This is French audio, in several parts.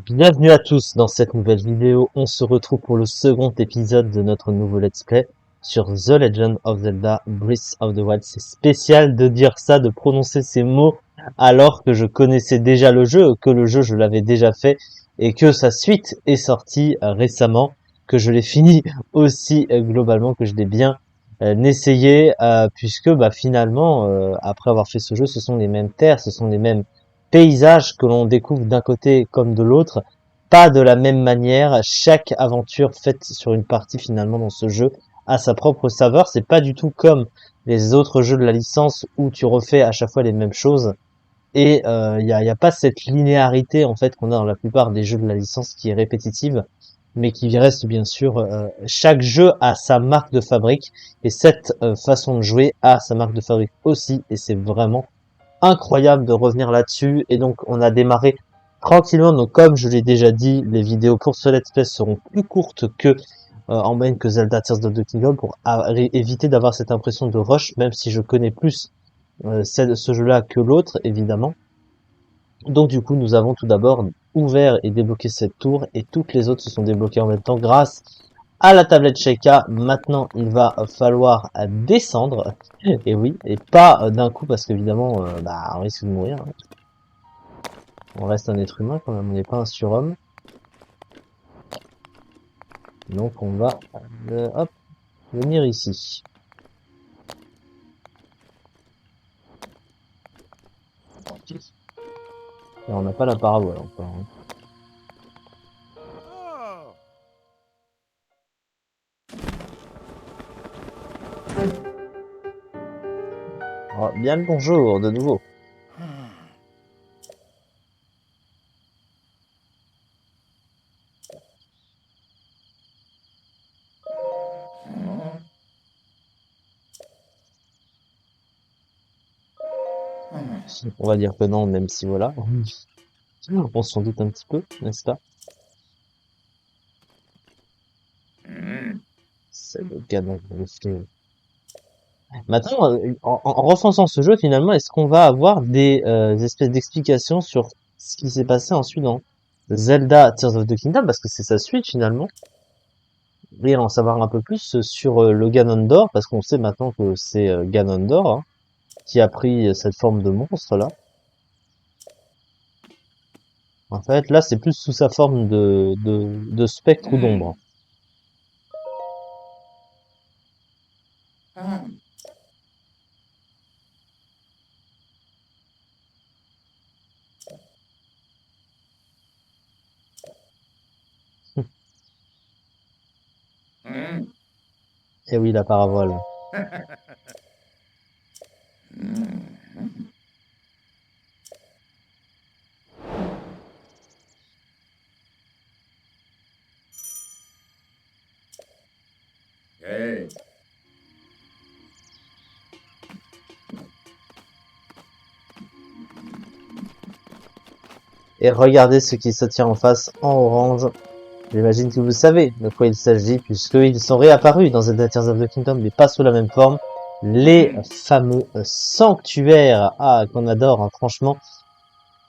Bienvenue à tous dans cette nouvelle vidéo. On se retrouve pour le second épisode de notre nouveau let's play sur The Legend of Zelda Breath of the Wild. C'est spécial de dire ça, de prononcer ces mots alors que je connaissais déjà le jeu, que le jeu je l'avais déjà fait et que sa suite est sortie récemment, que je l'ai fini aussi globalement, que je l'ai bien essayé puisque finalement après avoir fait ce jeu, ce sont les mêmes terres, ce sont les mêmes paysages que l'on découvre d'un côté comme de l'autre, pas de la même manière. Chaque aventure faite sur une partie finalement dans ce jeu a sa propre saveur. C'est pas du tout comme les autres jeux de la licence où tu refais à chaque fois les mêmes choses. Et y a pas cette linéarité en fait qu'on a dans la plupart des jeux de la licence qui est répétitive, mais qui reste bien sûr. Chaque jeu a sa marque de fabrique et cette façon de jouer a sa marque de fabrique aussi. Et c'est vraiment incroyable de revenir là-dessus. Et donc on a démarré tranquillement. Donc comme je l'ai déjà dit, les vidéos pour ce let's play seront plus courtes que en moyenne que Zelda Tears of the Kingdom pour éviter d'avoir cette impression de rush, même si je connais plus ce jeu-là que l'autre évidemment. Donc du coup nous avons tout d'abord ouvert et débloqué cette tour et toutes les autres se sont débloquées en même temps grâce à la tablette Sheikah. Maintenant il va falloir descendre, et oui, et pas d'un coup parce qu'évidemment on risque de mourir, hein. On reste un être humain quand même, on n'est pas un surhomme. Donc on va hop, venir ici. Et on n'a pas la parabole encore, hein. Oh, bien le bonjour de nouveau. On va dire que non, même si voilà. On s'en doute un petit peu, n'est-ce pas? C'est le canon. Maintenant, en refaisant ce jeu, finalement, est-ce qu'on va avoir des espèces d'explications sur ce qui s'est passé ensuite dans Zelda Tears of the Kingdom, parce que c'est sa suite finalement, et en savoir un peu plus sur le Ganondorf, parce qu'on sait maintenant que c'est Ganondorf, hein, qui a pris cette forme de monstre là. En fait, là, c'est plus sous sa forme de spectre ou d'ombre. Et oui, la parabole. Hey. Et regardez ce qui se tient en face en orange. J'imagine que vous savez de quoi il s'agit, puisqu'ils sont réapparus dans Zelda Tears of the Kingdom, mais pas sous la même forme. Les fameux sanctuaires, qu'on adore, hein, franchement.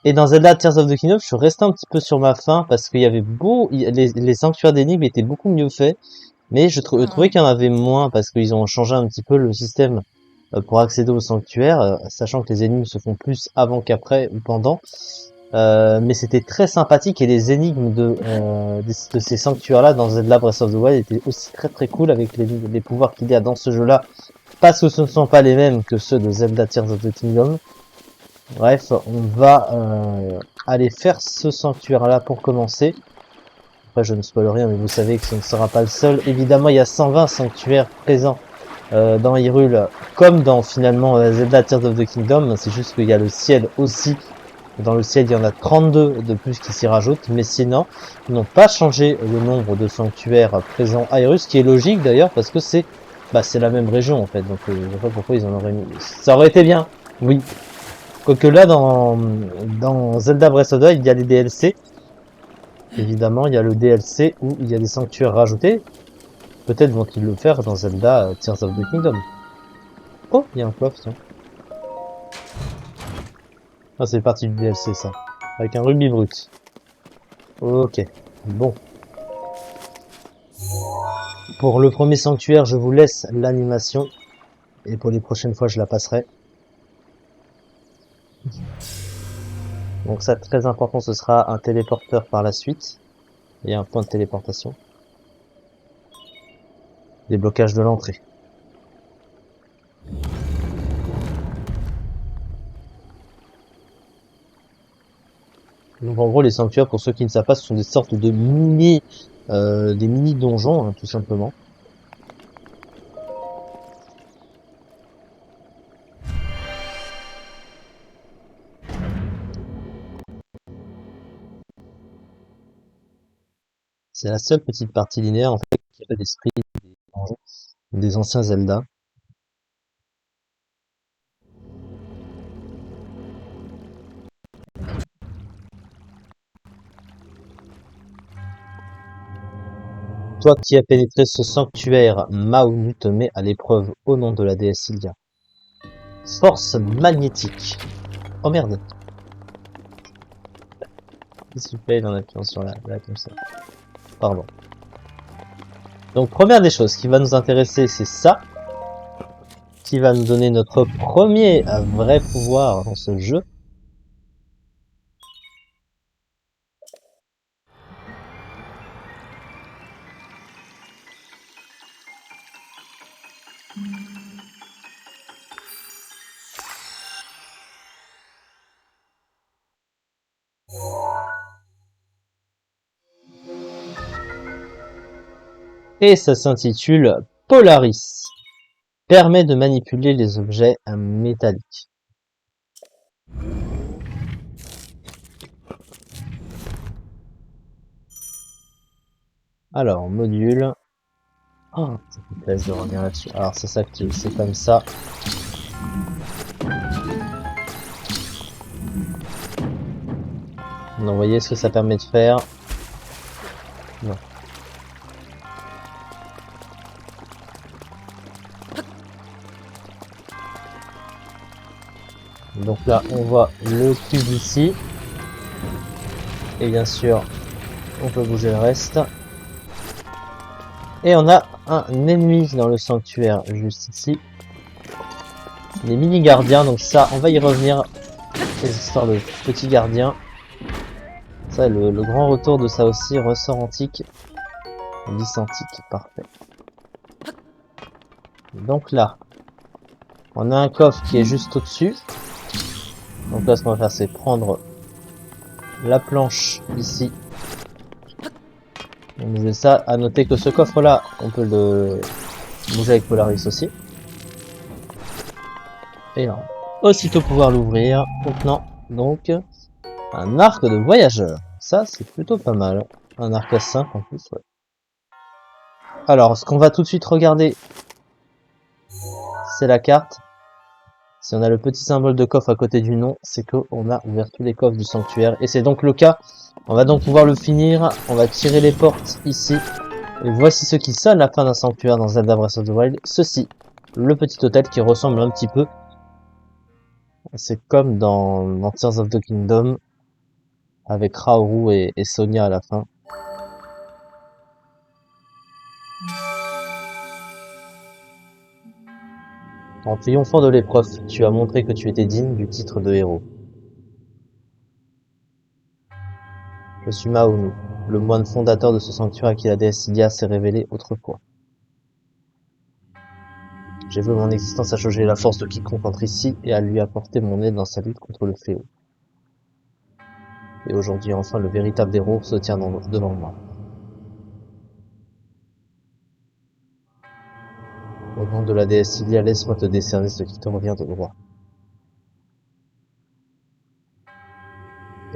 Et dans Zelda Tears of the Kingdom, je suis resté un petit peu sur ma faim, parce qu'il y avait les sanctuaires d'énigmes étaient beaucoup mieux faits, mais je trouvais qu'il y en avait moins, parce qu'ils ont changé un petit peu le système pour accéder aux sanctuaires, sachant que les énigmes se font plus avant qu'après ou pendant. Mais c'était très sympathique et les énigmes de ces sanctuaires-là dans Zelda Breath of the Wild étaient aussi très très cool avec les pouvoirs qu'il y a dans ce jeu-là, parce que ce ne sont pas les mêmes que ceux de Zelda Tears of the Kingdom. Bref, on va aller faire ce sanctuaire-là pour commencer. Après, je ne spoil rien, mais vous savez que ce ne sera pas le seul. Évidemment, il y a 120 sanctuaires présents dans Hyrule, comme dans finalement Zelda Tears of the Kingdom. C'est juste qu'il y a le ciel aussi. Dans le ciel, il y en a 32 de plus qui s'y rajoutent, mais sinon, ils n'ont pas changé le nombre de sanctuaires présents à Hyrule, ce qui est logique d'ailleurs, parce que c'est la même région en fait, donc je sais pas pourquoi ils en auraient mis. Ça aurait été bien, oui. Quoique là, dans Zelda Breath of the Wild, il y a des DLC. Évidemment, il y a le DLC où il y a des sanctuaires rajoutés. Peut-être vont-ils le faire dans Zelda Tears of the Kingdom. Oh, il y a un coffre, tiens. Ah, c'est parti du DLC, ça. Avec un rubis brut. Ok, bon. Pour le premier sanctuaire, je vous laisse l'animation. Et pour les prochaines fois, je la passerai. Donc ça, très important, ce sera un téléporteur par la suite. Et un point de téléportation. Déblocage de l'entrée. Donc en gros, les sanctuaires, pour ceux qui ne savent pas, ce sont des sortes de des mini donjons, hein, tout simplement. C'est la seule petite partie linéaire en fait qui a l'esprit des donjons des anciens Zelda. Toi qui as pénétré ce sanctuaire, Maunu te met à l'épreuve au nom de la déesse Hylia. Force magnétique. Oh merde. Qu'est-ce qu'il fait en appuyant sur la console? Pardon. Donc première des choses qui va nous intéresser, c'est ça. Qui va nous donner notre premier vrai pouvoir dans ce jeu. Et ça s'intitule Polaris. Permet de manipuler les objets métalliques. Alors, module. Oh, ça me plaise de revenir là-dessus. Alors, ça s'active, c'est comme ça. Donc, vous voyez ce que ça permet de faire. Non. Donc là, on voit le cube ici. Et bien sûr, on peut bouger le reste. Et on a un ennemi dans le sanctuaire, juste ici. Les mini-gardiens, donc ça, on va y revenir. Les histoires de petits gardiens. Ça, le grand retour de ça aussi, ressort antique. Lys antique, parfait. Donc là, on a un coffre qui est juste au-dessus. Donc là, ce qu'on va faire, c'est prendre la planche ici. On bouge ça. À noter que ce coffre-là, on peut le bouger avec Polaris aussi. Et là, aussitôt pouvoir l'ouvrir, contenant donc un arc de voyageur. Ça, c'est plutôt pas mal. Un arc à 5 en plus, ouais. Alors, ce qu'on va tout de suite regarder, c'est la carte. Si on a le petit symbole de coffre à côté du nom, c'est qu'on a ouvert tous les coffres du sanctuaire. Et c'est donc le cas. On va donc pouvoir le finir. On va tirer les portes ici. Et voici ce qui sonne la fin d'un sanctuaire dans Zelda Breath of the Wild. Ceci, le petit hôtel qui ressemble un petit peu. C'est comme dans Tears of the Kingdom. Avec Raoru et Sonia à la fin. En triomphant de l'épreuve, tu as montré que tu étais digne du titre de héros. Je suis Maonu, le moine fondateur de ce sanctuaire à qui la déesse Hylia s'est révélée autrefois. J'ai voué mon existence à changer la force de quiconque entre ici et à lui apporter mon aide dans sa lutte contre le fléau. Et aujourd'hui, enfin, le véritable héros se tient devant moi. Au nom de la déesse Hylia, laisse-moi te décerner ce qui te revient de droit.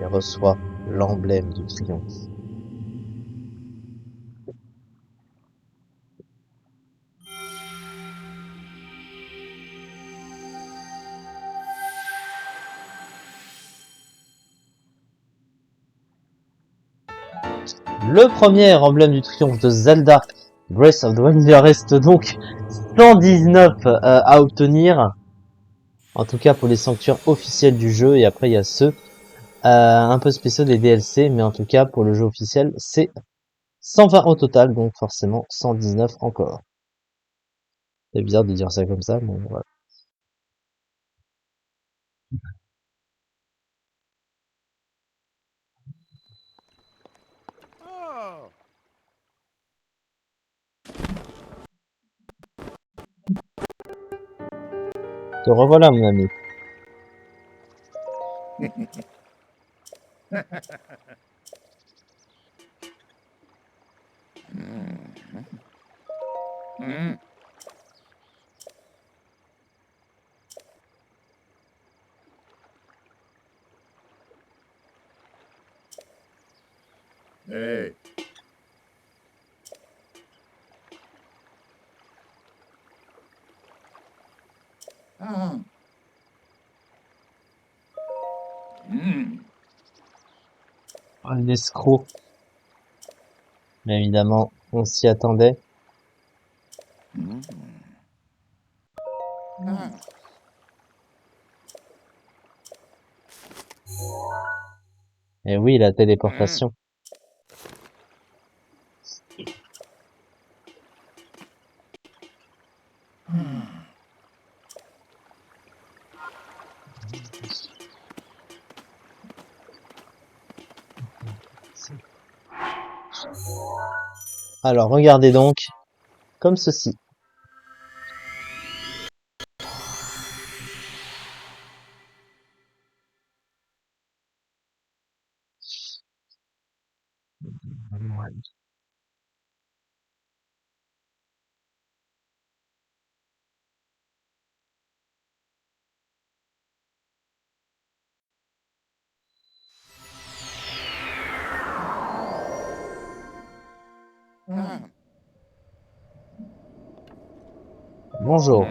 Et reçois l'emblème du triomphe. Le premier emblème du triomphe de Zelda Breath of the Wild, il reste donc 119 à obtenir. En tout cas pour les sanctuaires officiels du jeu. Et après il y a ceux Un peu spéciaux des DLC, mais en tout cas, pour le jeu officiel, c'est 120 au total, donc forcément 119 encore. C'est bizarre de dire ça comme ça, mais voilà. Oh. Te revoilà, mon ami. Hey. Ah. Oh, l'escroc. Mais évidemment, on s'y attendait. Ah. Et oui, la téléportation. Alors, regardez donc, comme ceci. Ah. Bonjour.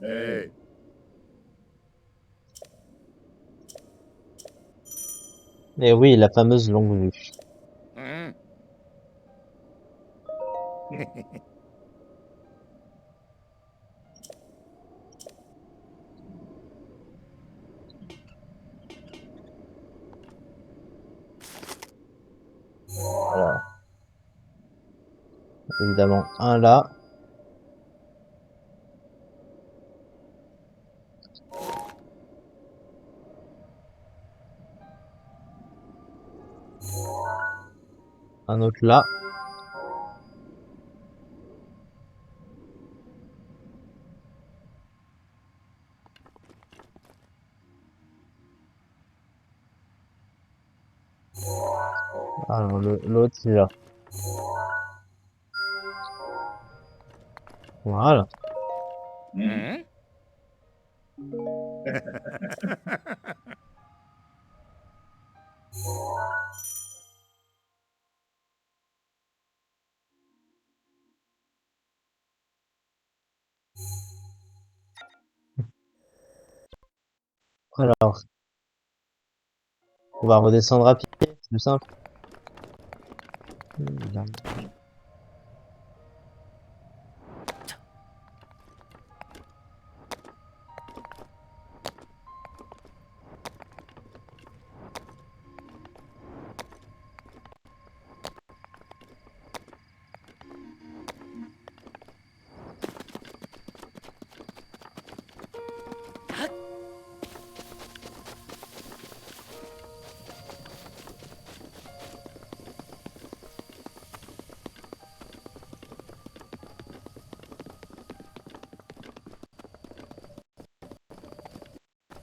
Hey. Et oui, la fameuse longue vue. Voilà. Évidemment, un là. Un autre là. Alors, l'autre, il est là. Voilà. Alors, on va redescendre à pied, c'est plus simple.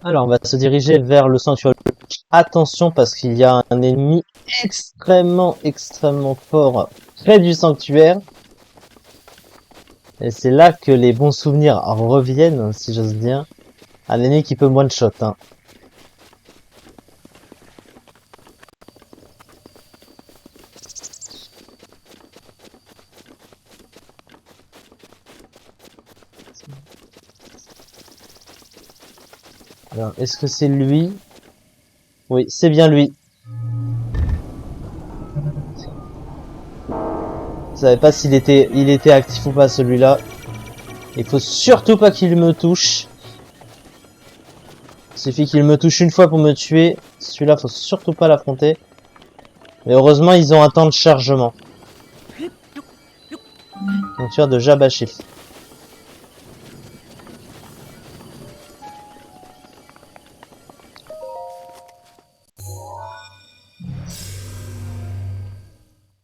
Alors, on va se diriger vers le sanctuaire. Attention, parce qu'il y a un ennemi extrêmement fort près du sanctuaire. Et c'est là que les bons souvenirs reviennent, si j'ose dire. Un ennemi qui peut one-shot, hein. Alors, est-ce que c'est lui? Oui, c'est bien lui. Je savais pas s'il était actif ou pas, celui-là. Il faut surtout pas qu'il me touche. suffit qu'il me touche une fois pour me tuer. Celui-là, faut surtout pas l'affronter. Mais heureusement, ils ont un temps de chargement. Sanctuaire de Jabashil.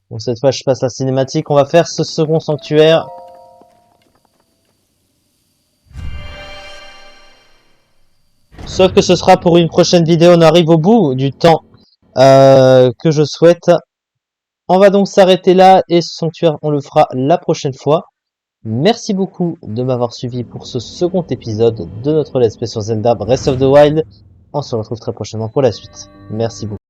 Bon, cette fois, je passe la cinématique. On va faire ce second sanctuaire. Sauf que ce sera pour une prochaine vidéo. On arrive au bout du temps que je souhaite. On va donc s'arrêter là et ce sanctuaire, on le fera la prochaine fois. Merci beaucoup de m'avoir suivi pour ce second épisode de notre Let's Play sur Zelda Breath of the Wild. On se retrouve très prochainement pour la suite. Merci beaucoup.